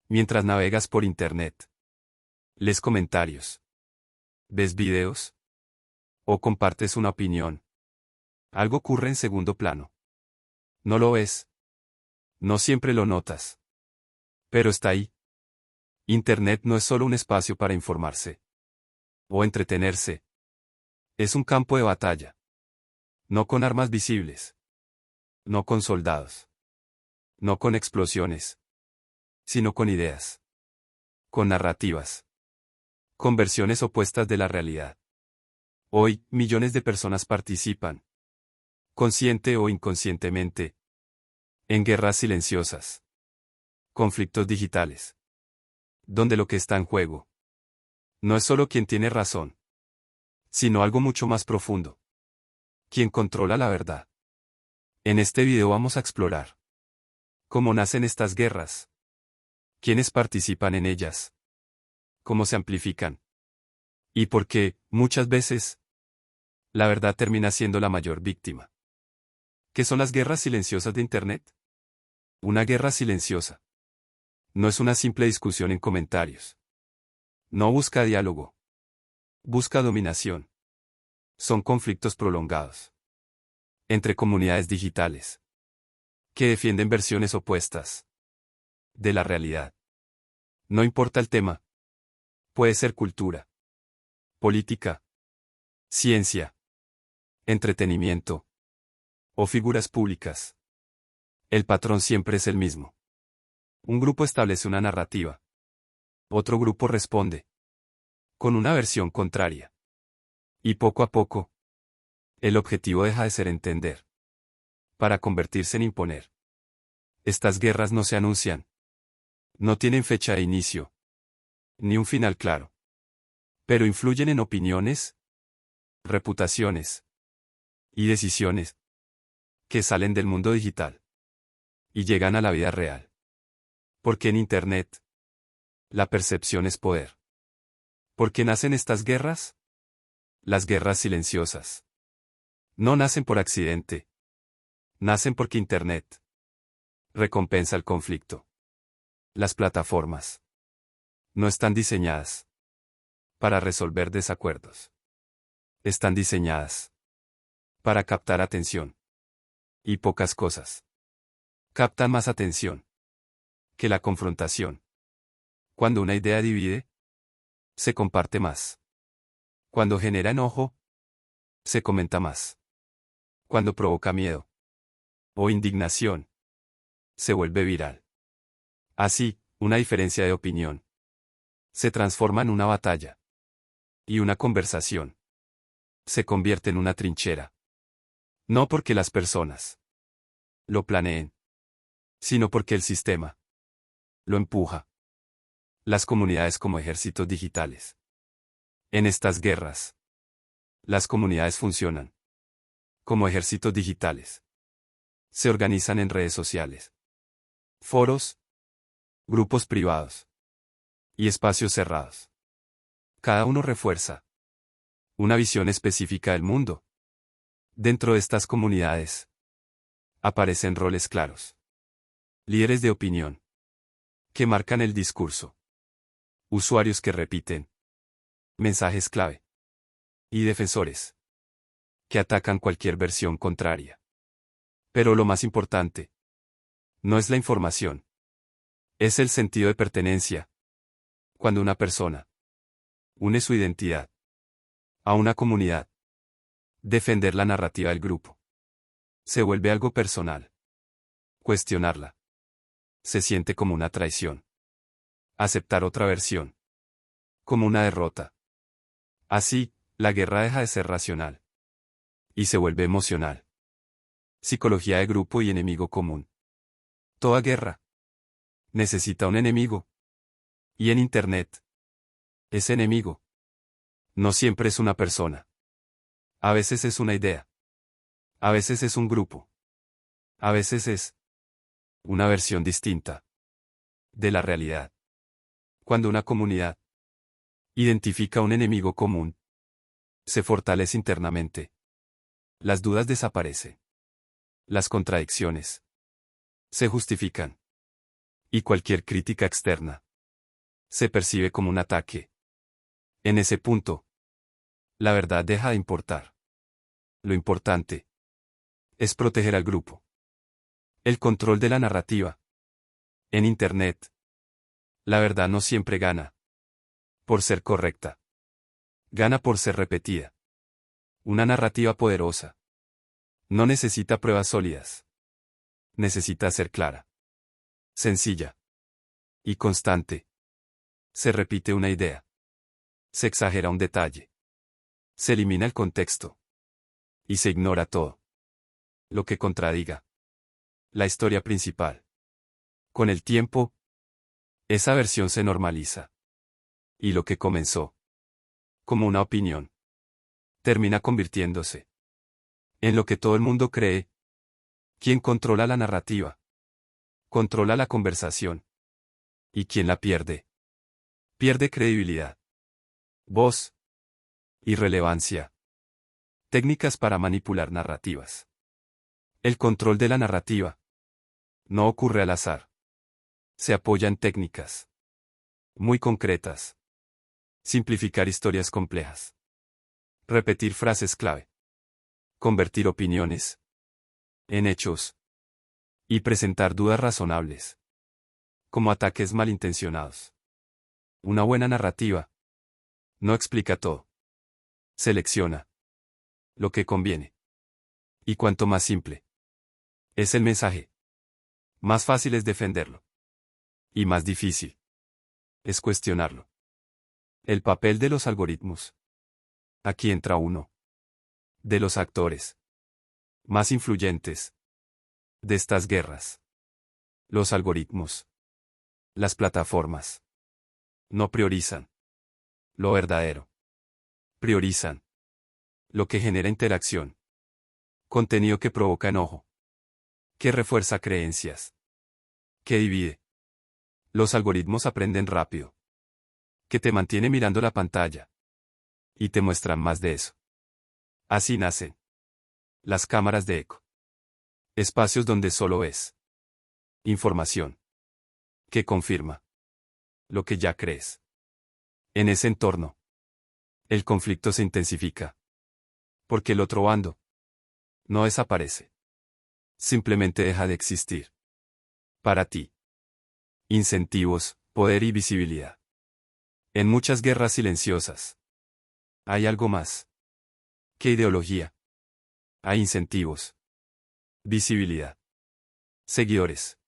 Mientras navegas por Internet, lees comentarios, ves videos o compartes una opinión. Algo ocurre en segundo plano. No lo ves. No siempre lo notas. Pero está ahí. Internet no es solo un espacio para informarse o entretenerse. Es un campo de batalla. No con armas visibles. No con soldados. No con explosiones. Sino con ideas. Con narrativas. Con versiones opuestas de la realidad. Hoy, millones de personas participan, consciente o inconscientemente, en guerras silenciosas. Conflictos digitales. Donde lo que está en juego no es solo quien tiene razón, sino algo mucho más profundo. Quien controla la verdad. En este video vamos a explorar cómo nacen estas guerras, quiénes participan en ellas, cómo se amplifican, y por qué, muchas veces, la verdad termina siendo la mayor víctima. ¿Qué son las guerras silenciosas de Internet? Una guerra silenciosa no es una simple discusión en comentarios. No busca diálogo. Busca dominación. Son conflictos prolongados entre comunidades digitales que defienden versiones opuestas de la realidad. No importa el tema. Puede ser cultura, política, ciencia, entretenimiento o figuras públicas. El patrón siempre es el mismo. Un grupo establece una narrativa. Otro grupo responde con una versión contraria. Y poco a poco, el objetivo deja de ser entender para convertirse en imponer. Estas guerras no se anuncian. No tienen fecha de inicio, ni un final claro. Pero influyen en opiniones, reputaciones y decisiones que salen del mundo digital y llegan a la vida real. Porque en Internet, la percepción es poder. ¿Por qué nacen estas guerras? Las guerras silenciosas no nacen por accidente. Nacen porque Internet recompensa el conflicto. Las plataformas no están diseñadas para resolver desacuerdos. Están diseñadas para captar atención. Y pocas cosas captan más atención que la confrontación. Cuando una idea divide, se comparte más. Cuando genera enojo, se comenta más. Cuando provoca miedo o indignación, se vuelve viral. Así, una diferencia de opinión se transforma en una batalla. Y una conversación se convierte en una trinchera. No porque las personas lo planeen, sino porque el sistema lo empuja. Las comunidades como ejércitos digitales. En estas guerras, las comunidades funcionan como ejércitos digitales. Se organizan en redes sociales, foros, grupos privados y espacios cerrados. Cada uno refuerza una visión específica del mundo. Dentro de estas comunidades aparecen roles claros. Líderes de opinión que marcan el discurso. Usuarios que repiten mensajes clave. Y defensores que atacan cualquier versión contraria. Pero lo más importante no es la información. Es el sentido de pertenencia. Cuando una persona une su identidad a una comunidad, defender la narrativa del grupo se vuelve algo personal. Cuestionarla se siente como una traición. Aceptar otra versión como una derrota. Así, la guerra deja de ser racional y se vuelve emocional. Psicología de grupo y enemigo común. Toda guerra necesita un enemigo. Y en Internet, ese enemigo no siempre es una persona. A veces es una idea. A veces es un grupo. A veces es una versión distinta de la realidad. Cuando una comunidad identifica un enemigo común, se fortalece internamente. Las dudas desaparecen. Las contradicciones se justifican. Y cualquier crítica externa se percibe como un ataque. En ese punto, la verdad deja de importar. Lo importante es proteger al grupo. El control de la narrativa. En Internet, la verdad no siempre gana por ser correcta. Gana por ser repetida. Una narrativa poderosa no necesita pruebas sólidas. Necesita ser clara, sencilla y constante. Se repite una idea. Se exagera un detalle. Se elimina el contexto. Y se ignora todo lo que contradiga la historia principal. Con el tiempo, esa versión se normaliza. Y lo que comenzó como una opinión termina convirtiéndose en lo que todo el mundo cree. ¿Quién controla la narrativa? Controla la conversación. ¿Y quién la pierde? Pierde credibilidad, voz y relevancia. Técnicas para manipular narrativas. El control de la narrativa no ocurre al azar. Se apoya en técnicas muy concretas. Simplificar historias complejas. Repetir frases clave. Convertir opiniones en hechos. Y presentar dudas razonables como ataques malintencionados. Una buena narrativa no explica todo. Selecciona lo que conviene. Y cuanto más simple es el mensaje, más fácil es defenderlo. Y más difícil es cuestionarlo. El papel de los algoritmos. Aquí entra uno de los actores más influyentes de estas guerras. Los algoritmos. Las plataformas no priorizan lo verdadero. Priorizan lo que genera interacción. Contenido que provoca enojo. Que refuerza creencias. Que divide. Los algoritmos aprenden rápido. Que te mantiene mirando la pantalla. Y te muestran más de eso. Así nacen las cámaras de eco. Espacios donde solo es información que confirma lo que ya crees. En ese entorno, el conflicto se intensifica. Porque el otro bando no desaparece. Simplemente deja de existir. Para ti. Incentivos, poder y visibilidad. En muchas guerras silenciosas hay algo más que ideología. Hay incentivos. Visibilidad. Seguidores.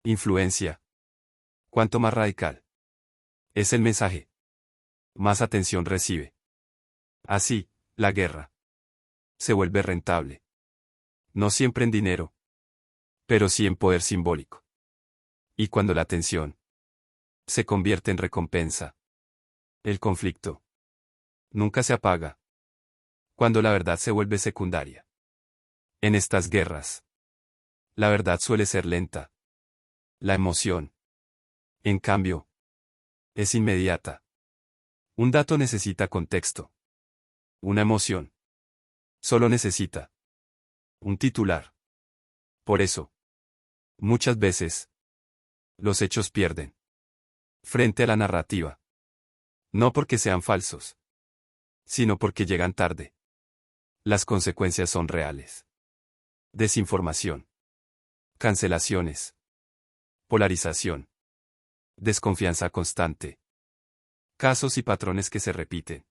Influencia. Cuanto más radical es el mensaje, más atención recibe. Así, la guerra se vuelve rentable. No siempre en dinero, pero sí en poder simbólico. Y cuando la atención se convierte en recompensa, el conflicto nunca se apaga. Cuando la verdad se vuelve secundaria. En estas guerras, la verdad suele ser lenta. La emoción, en cambio, es inmediata. Un dato necesita contexto. Una emoción solo necesita un titular. Por eso, muchas veces, los hechos pierden frente a la narrativa. No porque sean falsos, sino porque llegan tarde. Las consecuencias son reales. Desinformación. Cancelaciones. Polarización. Desconfianza constante. Casos y patrones que se repiten.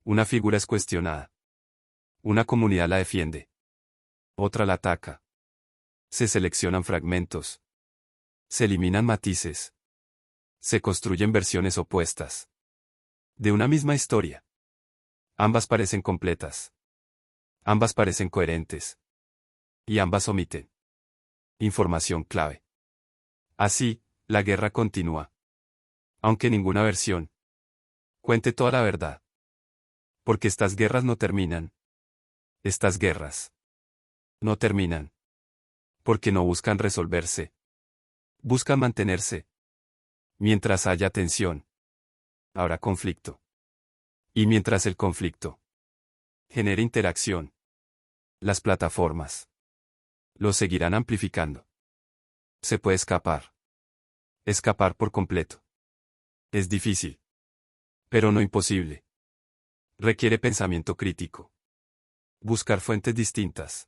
Una figura es cuestionada. Una comunidad la defiende. Otra la ataca. Se seleccionan fragmentos. Se eliminan matices. Se construyen versiones opuestas de una misma historia. Ambas parecen completas. Ambas parecen coherentes. Y ambas omiten información clave. Así, la guerra continúa. Aunque ninguna versión cuente toda la verdad. Porque estas guerras no terminan. Estas guerras no terminan. Porque no buscan resolverse. Buscan mantenerse. Mientras haya tensión, habrá conflicto. Y mientras el conflicto genere interacción, las plataformas lo seguirán amplificando. Se puede escapar Escapar por completo. Es difícil. Pero no imposible. Requiere pensamiento crítico. Buscar fuentes distintas.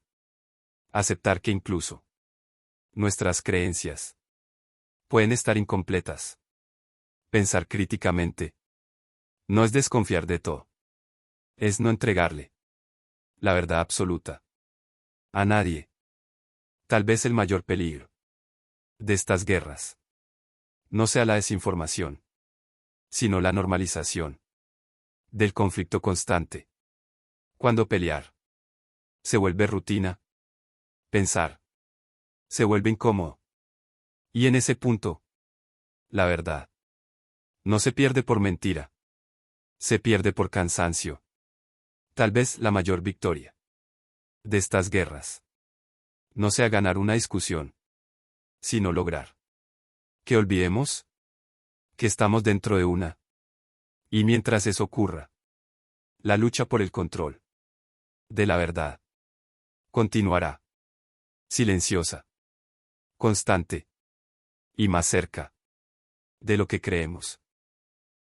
Aceptar que incluso nuestras creencias pueden estar incompletas. Pensar críticamente. No es desconfiar de todo. Es no entregarle la verdad absoluta a nadie. Tal vez el mayor peligro de estas guerras no sea la desinformación, sino la normalización del conflicto constante. Cuando pelear se vuelve rutina, pensar se vuelve incómodo. Y en ese punto, la verdad no se pierde por mentira, se pierde por cansancio. Tal vez la mayor victoria de estas guerras no sea ganar una discusión, sino lograr que olvidemos que estamos dentro de una. Y mientras eso ocurra, la lucha por el control de la verdad continuará. Silenciosa, constante y más cerca de lo que creemos.